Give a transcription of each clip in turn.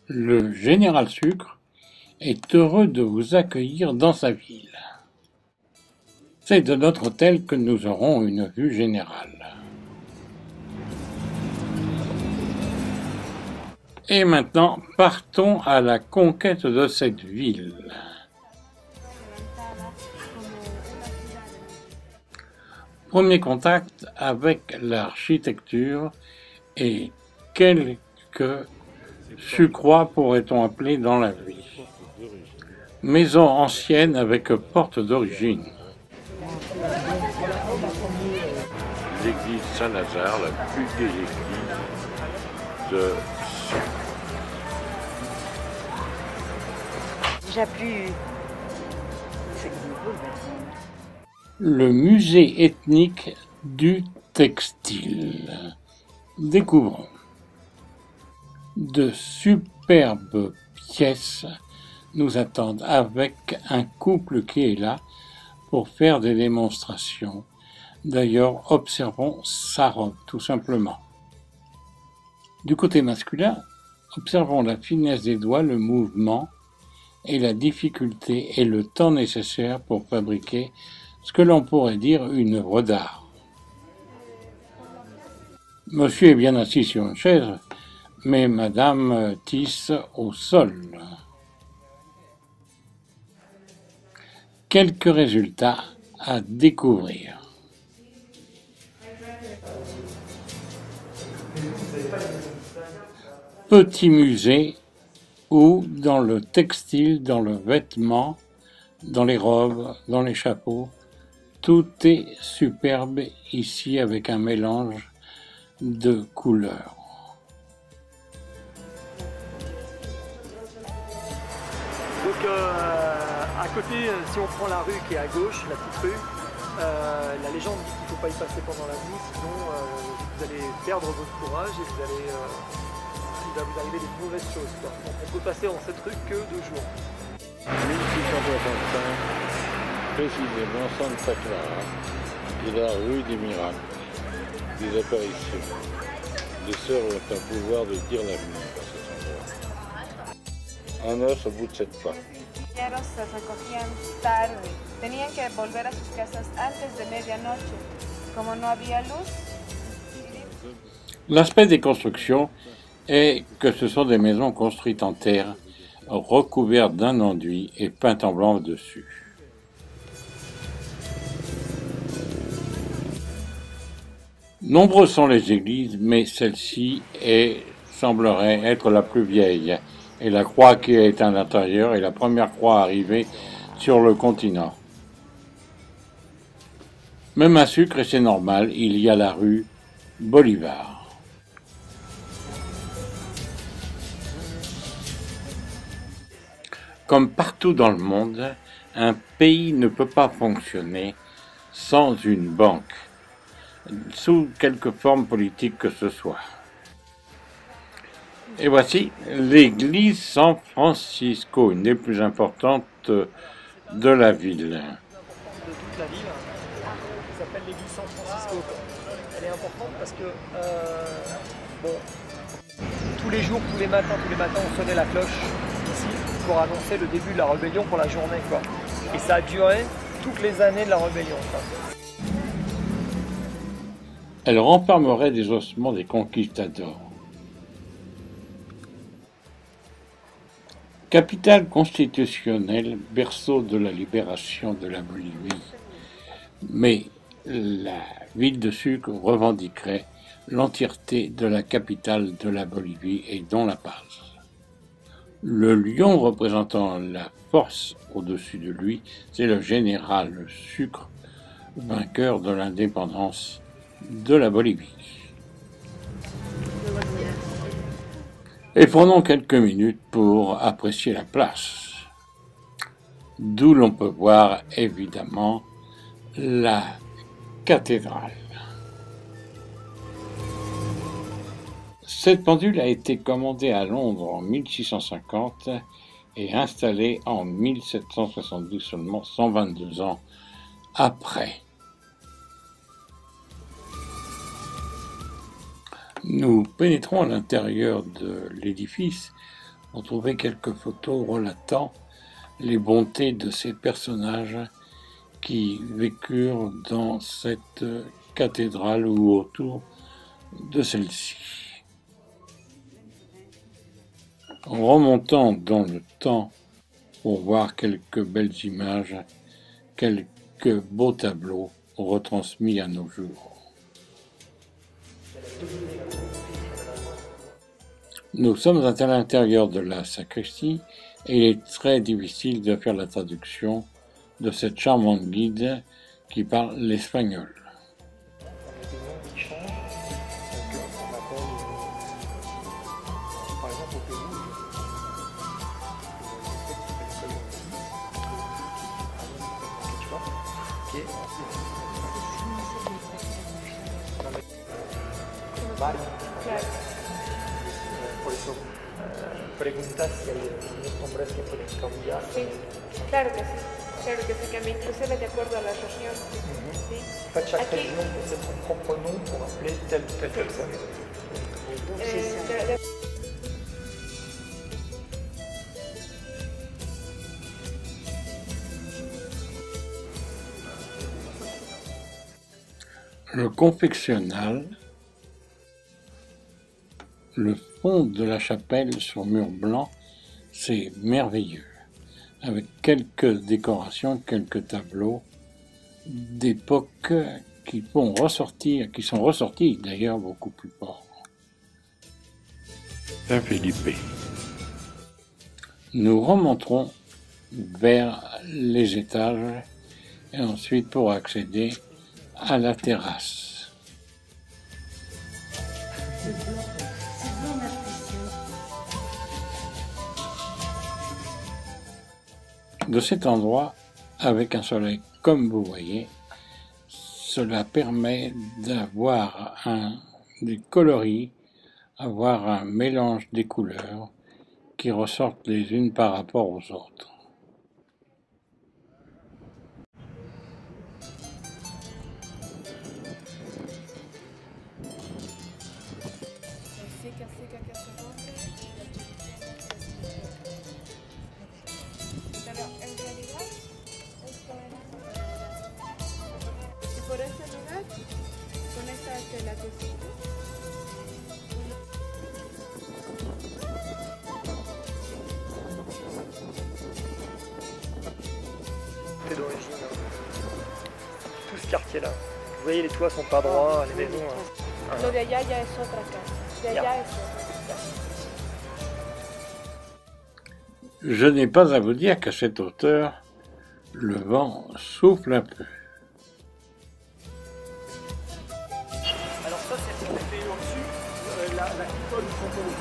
Le général Sucre est heureux de vous accueillir dans sa ville. C'est de notre hôtel que nous aurons une vue générale. Et maintenant, partons à la conquête de cette ville. Premier contact avec l'architecture et quelques sucrois pourrait-on appeler dans la vie. Maison ancienne avec porte d'origine. L'église Saint-Lazare, la plus vieille église de Déjà plus. le musée ethnique du textile. Découvrons. De superbes pièces nous attendent avec un couple qui est là pour faire des démonstrations. D'ailleurs, observons sa robe, tout simplement. Du côté masculin, observons la finesse des doigts, le mouvement et la difficulté et le temps nécessaire pour fabriquer ce que l'on pourrait dire une œuvre d'art. Monsieur est bien assis sur une chaise, mais madame tisse au sol. Quelques résultats à découvrir. Petit musée où dans le textile, dans le vêtement, dans les robes, dans les chapeaux, tout est superbe ici avec un mélange de couleurs. Donc à côté, si on prend la rue qui est à gauche, la petite rue, la légende dit qu'il ne faut pas y passer pendant la nuit, sinon vous allez perdre votre courage et il va vous arriver des mauvaises choses, quoi. Donc on peut passer dans cette rue que de jour. 1665, précisément Santa Clara et la rue des miracles, des apparitions. Les sœurs ont un pouvoir de dire l'avenir à cet endroit. Un os au bout de cette pas. Los se recogían tarde, tenían que volver a sus casas antes de medianoche. Como no había luz. L'aspect des constructions est que ce sont des maisons construites en terre, recouvertes d'un enduit et peintes en blanc dessus. Nombreuses sont les églises, mais celle-ci semblerait être la plus vieille, et la croix qui est à l'intérieur est la première croix arrivée sur le continent. Même à Sucre, et c'est normal, il y a la rue Bolivar. Comme partout dans le monde, un pays ne peut pas fonctionner sans une banque, sous quelque forme politique que ce soit. Et voici l'église San Francisco, une des plus importantes de la ville. De toute la ville, qui s'appelle l'église San Francisco. Elle est importante parce que tous les jours, tous les matins, on sonnait la cloche ici pour annoncer le début de la rébellion pour la journée, quoi. Et ça a duré toutes les années de la rébellion, quoi. Elle renfermerait des ossements des conquistadors. Capitale constitutionnelle, berceau de la libération de la Bolivie. Mais la ville de Sucre revendiquerait l'entièreté de la capitale de la Bolivie et dont La Paz. Le lion représentant la force au-dessus de lui, c'est le général Sucre, vainqueur de l'indépendance de la Bolivie. Et prenons quelques minutes pour apprécier la place, d'où l'on peut voir évidemment la cathédrale. Cette pendule a été commandée à Londres en 1650 et installée en 1772, seulement 122 ans après. Nous pénétrons à l'intérieur de l'édifice pour trouver quelques photos relatant les bontés de ces personnages qui vécurent dans cette cathédrale ou autour de celle-ci. En remontant dans le temps pour voir quelques belles images, quelques beaux tableaux retransmis à nos jours. Nous sommes à l'intérieur de la sacristie et il est très difficile de faire la traduction de cette charmante guide qui parle l'espagnol. Vale. Claro. Por eso preguntas si hay hombres que pueden cambiar. Sí, claro que sí. Claro que sí, cambia inclusive de acuerdo a la región. ¿Sí? En fait, chaque région possède son propre nom pour appeler telle ou telle personne. Le confessionnal, le fond de la chapelle sur mur blanc, c'est merveilleux, avec quelques décorations, quelques tableaux d'époque qui sont ressortis d'ailleurs beaucoup plus forts. Saint-Philippe. Nous remonterons vers les étages et ensuite pour accéder à la terrasse. De cet endroit, avec un soleil comme vous voyez, cela permet d'avoir des coloris, avoir un mélange des couleurs qui ressortent les unes par rapport aux autres. Por este lugar, con esta tela que sigue. C'est d'origine. Tout ce quartier-là. Vous voyez, les toits sont pas droits, les maisons. Lo de allá ya es otra casa. De allá es otra. Je n'ai pas à vous dire qu'à cette hauteur, le vent souffle un peu. Alors ça, c'est pour fait au-dessus, la coupole du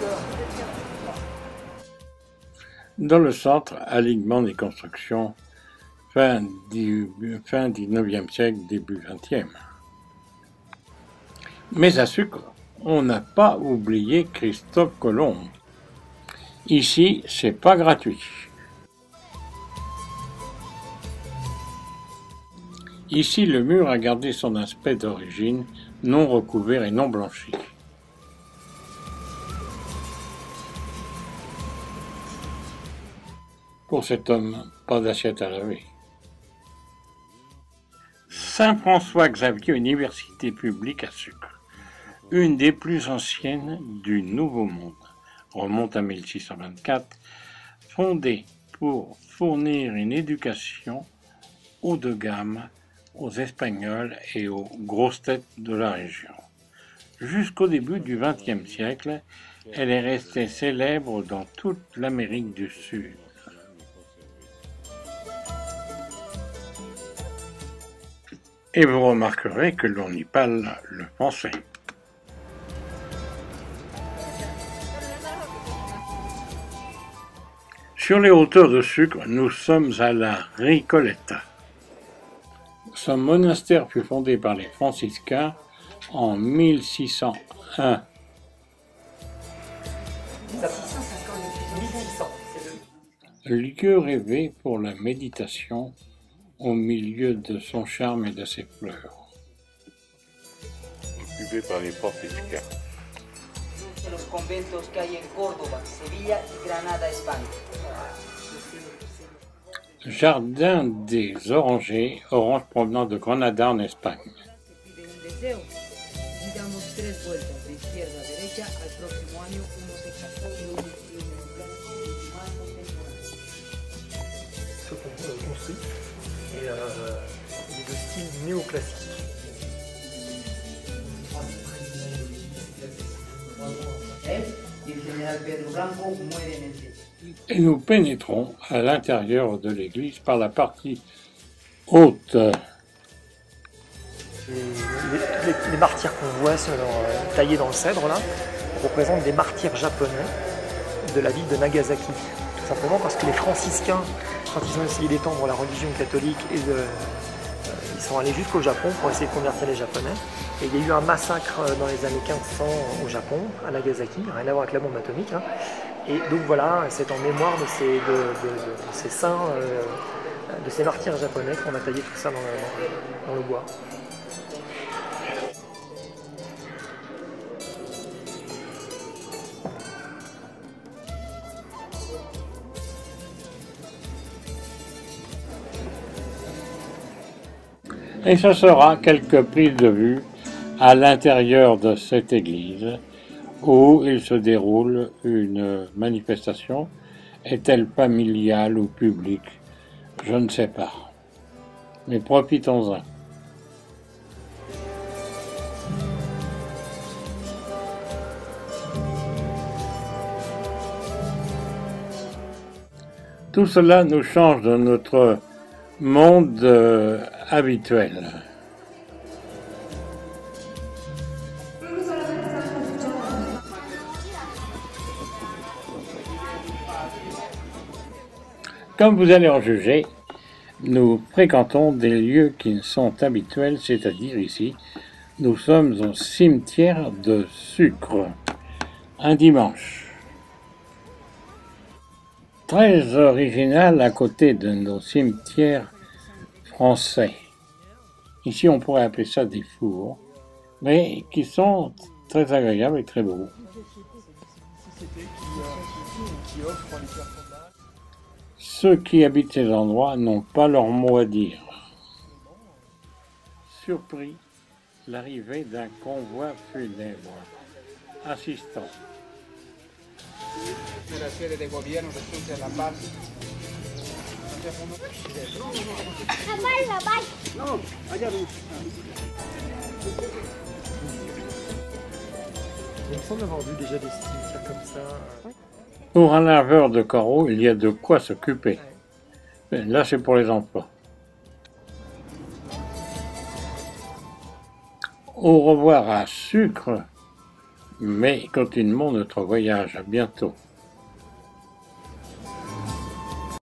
cœur. Dans le centre, alignement des constructions, fin du 19e siècle, début 20e. Mais à Sucre, on n'a pas oublié Christophe Colomb. Ici, c'est pas gratuit. Ici, le mur a gardé son aspect d'origine, non recouvert et non blanchi. Pour cet homme, pas d'assiette à laver. Saint-François-Xavier, université publique à Sucre, une des plus anciennes du Nouveau Monde, remonte à 1624, fondée pour fournir une éducation haut de gamme aux Espagnols et aux grosses têtes de la région. Jusqu'au début du XXe siècle, elle est restée célèbre dans toute l'Amérique du Sud. Et vous remarquerez que l'on y parle le français. Sur les hauteurs de Sucre, nous sommes à la Recoleta. Ce monastère fut fondé par les franciscains en 1601. 1600, c'est Lieu rêvé pour la méditation au milieu de son charme et de ses fleurs. Occupé par les franciscains. de los conventos que hay en Córdoba, Sevilla y Granada, España. Jardin des Orangers, orange provenant de Granada en Espagne. Se pide un deseo y damos 3 vueltas de izquierda a derecha, al próximo año uno se casa. Ce qu'on construit et il est de style néoclassique. Y el general Pedro Blanco muere en el techo. Et nous pénétrons à l'intérieur de l'église par la partie haute. Les martyrs qu'on voit taillés dans le cèdre là représentent des martyrs japonais de la ville de Nagasaki. Tout simplement parce que les franciscains, quand ils ont essayé d'étendre la religion catholique, ils sont allés jusqu'au Japon pour essayer de convertir les Japonais. Et il y a eu un massacre dans les années 1500 au Japon, à Nagasaki, rien à voir avec la bombe atomique. Hein. Et donc voilà, c'est en mémoire de ces saints, de ces martyrs japonais qu'on a taillé tout ça dans le bois. Et ce sera quelques prises de vue à l'intérieur de cette église où il se déroule une manifestation. Est-elle familiale ou publique? Je ne sais pas. Mais profitons-en. Tout cela nous change de notre monde habituel. Comme vous allez en juger, nous fréquentons des lieux qui ne sont habituels, c'est-à-dire ici, nous sommes au cimetière de Sucre, un dimanche. Très original à côté de nos cimetières français. Ici, on pourrait appeler ça des fours, mais qui sont très agréables et très beaux. Ceux qui habitent ces endroits n'ont pas leur mot à dire. Surpris, l'arrivée d'un convoi funèbre. Assistant. La sede de gobierno de La Paz. No, allá no. Il me semble avoir vu déjà des cimetières comme ça. Pour un laveur de carreaux, il y a de quoi s'occuper. Là, c'est pour les enfants. Au revoir à Sucre, mais continuons notre voyage. À bientôt.